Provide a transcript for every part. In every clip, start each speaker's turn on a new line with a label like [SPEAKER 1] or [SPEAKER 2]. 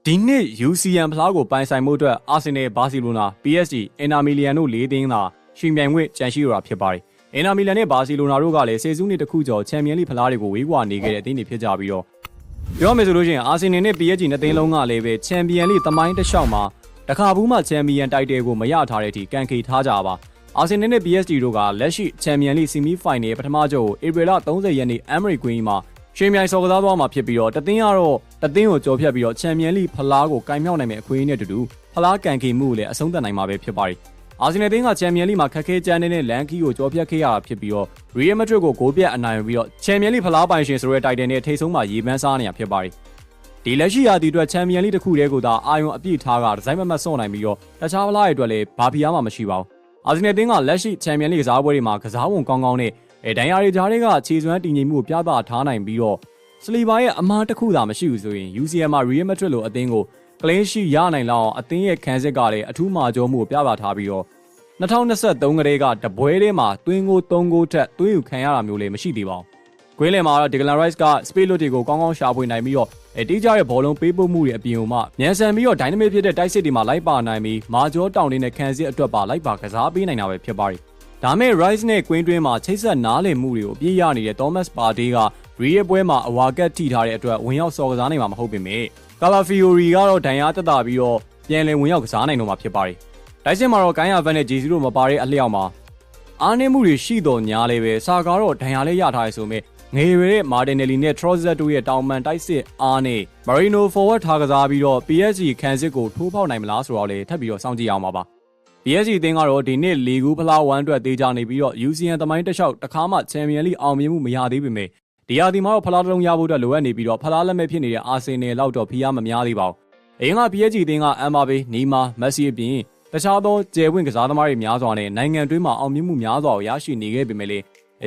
[SPEAKER 1] ဒီနှစ် UCL ဖလားကိုပိုင်ဆိုင်မှုအတွက်အာဆင်နယ်ဘာစီလိုနာ PSG အင်တာမီလီယန်တို့၄သင်းသာရှင်ပြိုင်ခွင့်ကြံရှိရတာဖြစ်ပါတယ်။အင်တာမီလီယန်နဲ့ဘာစီလိုနာတို့ကလည်းစေစုနှစ်တစ်ခုကျော်ချန်ပီယံလိဖလားတွေကိုဝေးကွာနေခဲ့တဲ့အသင်းတွေဖြစ်ကြပြီးတော့ပြောမယ်ဆိုလို့ရှိရင်အာဆင်နယ်နဲ့ PSG နှစ်သင်းလုံးကလည်းပဲချန်ပီယံလိသမိုင်းတစ်လျှောက်မှာတစ်ခါဘူးမှချန်ပီယံတိုက်တယ်ကိုမရထားတဲ့အထိကန်ခေထားကြပါအာဆင်နယ်နဲ့ PSG တို့ကလက်ရှိချန်ပီယံလိဆီမီဖိုင်နယ်ပထမကျော်ကိုဧပြီလ30ရက်နေ့အမ်မရီကွင်းမှာရှင်မြိုင်စော်ကစားသွားမှာဖြစ်ပြီးတော့တသင်းကတော့တသင်းကိုကြော်ဖြတ်ပြီးတော့ချန်ပီယံလိဖလားကိုကင်မြောက်နိုင်မယ့်အခွင့်အရေးနဲ့အတူတူဖလားကန်ခေမှုကိုလည်းအဆုံးသတ်နိုင်မှာပဲဖြစ်ပါတယ်။အာဆင်နယ်သင်းကချန်ပီယံလိမှာခက်ခဲကြမ်းတဲ့လန်ကီကိုကြော်ဖြတ်ခဲ့ရတာဖြစ်ပြီးတော့ရီယယ်မက်ဒရစ်ကိုဂိုးပြတ်အနိုင်ပြီးတော့ချန်ပီယံလိဖလားပိုင်ရှင်ဆိုတဲ့တိုက်တယ်နဲ့ထိပ်ဆုံးမှာရေပန်းစားနေတာဖြစ်ပါတယ်။ဒီလက်ရှိရာသီအတွက်ချန်ပီယံလိတစ်ခုတည်းကိုသာအာယုံအပြည့်ထားကဒီဇိုင်းမမတ်စွန့်နိုင်ပြီးတော့တခြားဖလားတွေအတွက်လည်းဘာဖီအားမှမရှိပါဘူး။အာဆင်နယ်သင်းကလက်ရှိချန်ပီယံလိကစားပွဲတွေမှာကစားပုံကောင်းကောင်းနဲ့ဒဏ်ရာတွေကြားတွေကခြေစွမ်းတည်ငြိမ်မှုကိုပြသထားနိုင်ပြီးတော့စလီဘာရဲ့အမားတစ်ခုသာမရှိဘူးဆိုရင် UCL မှာ Real Madrid လိုအသင်းကိုကလင်းရှိရနိုင်လောက်အောင်အသင်းရဲ့ခံစစ်ကလည်းအထူးမာကျော်မှုကိုပြသထားပြီးတော့2023ကတည်းကတပွဲထဲမှာသွင်းကို3ဂိုးထက်သွင်းယူခံရတာမျိုးလည်းမရှိသေးပါဘူး။ကွင်းလယ်မှာတော့ Declan Rice က Space လွတ်တွေကိုကောင်းကောင်းရှာဖွေနိုင်ပြီးတော့တိကျတဲ့ဘောလုံးပေးပို့မှုတွေအပြင်မှာမြန်ဆန်ပြီးတော့ Dynamic ဖြစ်တဲ့တိုက်စစ်တွေမှာလိုက်ပါနိုင်ပြီးမာကျော်တောင်တင်းနဲ့ခံစစ်အတွက်ပါလိုက်ပါကစားပေးနိုင်တာပဲဖြစ်ပါတယ်။ဒါမဲ့ Rice နဲ့ကွင်းတွင်းမှာချိတ်ဆက်နားလည်မှုတွေကိုအပြည့်ရနေတဲ့ Thomas Partey ကရီရဲ့ပွဲမှာအဝါကတ်ထိထားတဲ့အတွက်ဝင်ရောက်စော်ကစားနိုင်မှာမဟုတ်ပေမဲ့ကာလာဖီယိုရီကတော့ဒဏ်ရာတက်တာပြီးတော့ပြန်လည်ဝင်ရောက်ကစားနိုင်တော့မှာဖြစ်ပါတယ်။တိုက်စစ်မှာတော့ကိုင်းယာဗန်နဲ့ဂျေဇီတို့မပါတဲ့အလျောက်မှာအားနည်းမှုတွေရှိတော်ညာလည်းပဲစာကားတော့ဒဏ်ရာလေးရထားရဆိုမဲ့ငယ်ရွယ်တဲ့မာတင်နယ်လီနဲ့ထရော့ဇက်တို့ရဲ့တောင်ပန်တိုက်စစ်အားနဲ့မာရီနိုဖော်ဝက်ထားကစားပြီးတော့ PSG ခံစစ်ကိုထိုးဖောက်နိုင်မလားဆိုတော့လေထပ်ပြီးတော့စောင့်ကြည့်အောင်ပါပါ။ PSG အသင်းကတော့ဒီနှစ်လီဂူဖလား1အတွက်သေးကြနေပြီးတော့ UCL သမိုင်းတစ်လျှောက်တစ်ခါမှချန်ပီယံလိအောင်မြင်မှုမရသေးပေမဲ့ဒီရာသီမှာတော့ဖလားတစ်လုံးရဖို့အတွက်လိုအပ်နေပြီးတော့ဖလားလက်မဲ့ဖြစ်နေတဲ့အာဆင်နယ်လောက်တော့ဖိအားမများသေးပါဘူး။အရင်က PSG အသင်းကအမ်ဘာဘေးနီမာမက်ဆီအပြင်တခြားသောကျယ်ဝင့်ကစားသမားတွေများစွာနဲ့နိုင်ငံတွင်းမှာအောင်မြင်မှုများစွာကိုရရှိနေခဲ့ပေမဲ့လေ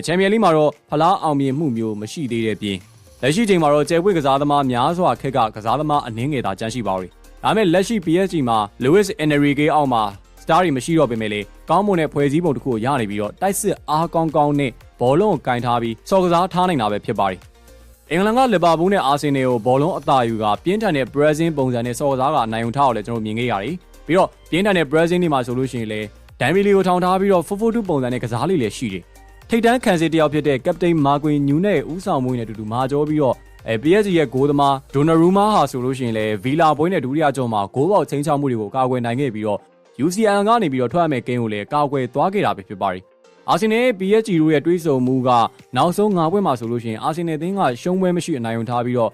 [SPEAKER 1] ချန်ပီယံလိမှာတော့ဖလားအောင်မြင်မှုမျိုးမရှိသေးတဲ့ပြင်လက်ရှိချိန်မှာတော့ကျယ်ဝင့်ကစားသမားများစွာခက်ကကစားသမားအနည်းငယ်သာကျန်ရှိပါဦး။ဒါပေမဲ့လက်ရှိ PSG မှာ Luis Enrique အောက်မှာစတားတွေမရှိတော့ပေမဲ့လေကောင်းမွန်တဲ့ဖွဲ့စည်းပုံတစ်ခုကိုရနေပြီးတော့တိုက်စစ်အားကောင်းကောင်းနဲ့ဘောလုံးကိုကင်ထားပြီးစော်ကစားထားနိုင်တာပဲဖြစ်ပါတယ်။အင်္ဂလန်ကလီဗာပူးနဲ့အာဆင်နယ်ကိုဘောလုံးအသာယူကပြင်းထန်တဲ့ Brazil ပုံစံနဲ့စော်ကစားကအနိုင်ယူထားအောင်လည်းကျွန်တော်မြင်ခဲ့ရတယ်။ပြီးတော့ပြင်းထန်တဲ့ Brazil နေမှာဆိုလို့ရှိရင်လည်းဒိုင်ဘီလီကိုထောင်ထားပြီးတော့4-4-2ပုံစံနဲ့ကစားလေးလည်းရှိတယ်။ထိပ်တန်းခံစစ်တယောက်ဖြစ်တဲ့ Captain မာကွင်ညူနဲ့ဦးဆောင်မှုနဲ့အတူတူမာကျော်ပြီးတော့PSG ရဲ့ဂိုးသမားဒိုနာရူမာဟာဆိုလို့ရှိရင်လည်းဗီလာပွဲနဲ့ဒုတိယကျော်မှာဂိုးပေါက်ချင်းချောက်မှုတွေကိုကာကွယ်နိုင်ခဲ့ပြီးတော့UCL ကနေပြီးတော့ထွက်ရမယ့်ဂိမ်းကိုလည်းကာကွယ်သွားခဲ့တာပဲဖြစ်ပါတယ်။အာဆင်နယ် PSG တို့ရဲ့တွေးဆုံမှုကနောက်ဆုံး9ပွဲမှာဆိုလို့ရှိရင်အာဆင်နယ်သင်းကရှုံးပွဲမရှိအနိုင်ယူထားပြီးတော့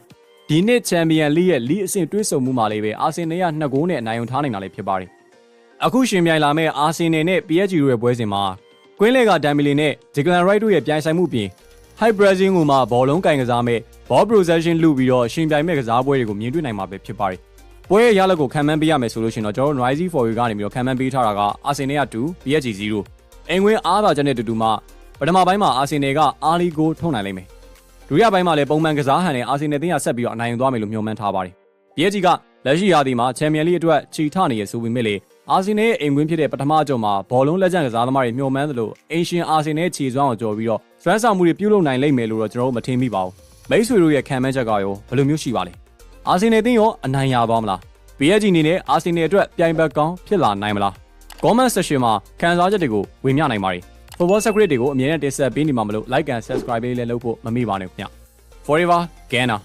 [SPEAKER 1] ဒီနှစ်ချန်ပီယံလိရဲ့လိအဆင့်တွေးဆုံမှုမှာလည်းပဲအာဆင်နယ်က2ဂိုးနဲ့အနိုင်ယူထားနိုင်တာလည်းဖြစ်ပါတယ်။အခုရှင်ပြိုင်လာမယ့်အာဆင်နယ်နဲ့ PSG တို့ရဲ့ပွဲစဉ်မှာကွင်းလက်ကဒမ်ဘီလီနဲ့ဂျီကလန်ရိုက်တို့ရဲ့ပြိုင်ဆိုင်မှုပြင် High Brazil ကိုမှဘောလုံးကင်ကစားမဲ့ Ball Possession လုပြီးတော့ရှင်ပြိုင်မဲ့ကစားပွဲတွေကိုမြင်တွေ့နိုင်မှာပဲဖြစ်ပါတယ်။ပွဲရလဒ်ကိုခံမှန်းပေးရမယ်ဆိုလို့ရှိရင်တော့ကျွန်တော်တို့ Noisy for you ကနေပြီးတော့ခံမှန်းပေးထားတာကအာဆင်နယ်က2 PSG 0အင်္ဂွင်းအားသာချက်နဲ့တူတူမှပထမပိုင်းမှာအာဆင်နယ်ကအာလီဂိုထုတ်နိုင်လိမ့်မယ်ဒုတိယပိုင်းမှာလည်းပုံမှန်ကစားဟန်နဲ့အာဆင်နယ်သင်းကဆက်ပြီးတော့အနိုင်ယူသွားမယ်လို့မျှော်မှန်းထားပါတယ် PSG ကလက်ရှိရာသီမှာချန်ပီယံလိအတွက်ချီထနေရဆိုပေမဲ့လေအာဆင်နယ်ရဲ့အင်္ဂွင်းဖြစ်တဲ့ပထမအကြိမ်မှာဘောလုံးလက်ကျန်ကစားသမားတွေမျှော်မှန်းသလိုအင်ရှင်အာဆင်နယ်ခြေစွမ်းကိုကြော်ပြီးတော့စွမ်းဆောင်မှုတွေပြုလုပ်နိုင်လိမ့်မယ်လို့တော့ကျွန်တော်တို့မထင်မိပါဘူးမိတ်ဆွေတို့ရဲ့ခံမှန်းချက်ကရောဘယ်လိုမျိုးရှိပါလဲအာဆင်နယ်သင်းရောအနိုင်ရသွားမလားPSG အနေနဲ့အာဆင်နယ်အတွက်ပြိုင်ဘက်ကောင်းဖြစ်လာနိုင်မလား comment section မှာခံစားချက်တွေကိုဝေမျှနိုင်ပါတယ် football secret တွေကိုအမြဲတမ်းတင်ဆက်ပေးနေမှာမလို့ like and subscribe လေးလည်းလုပ်ဖို့မမေ့ပါနဲ့ခင်ဗျ Forever Ghana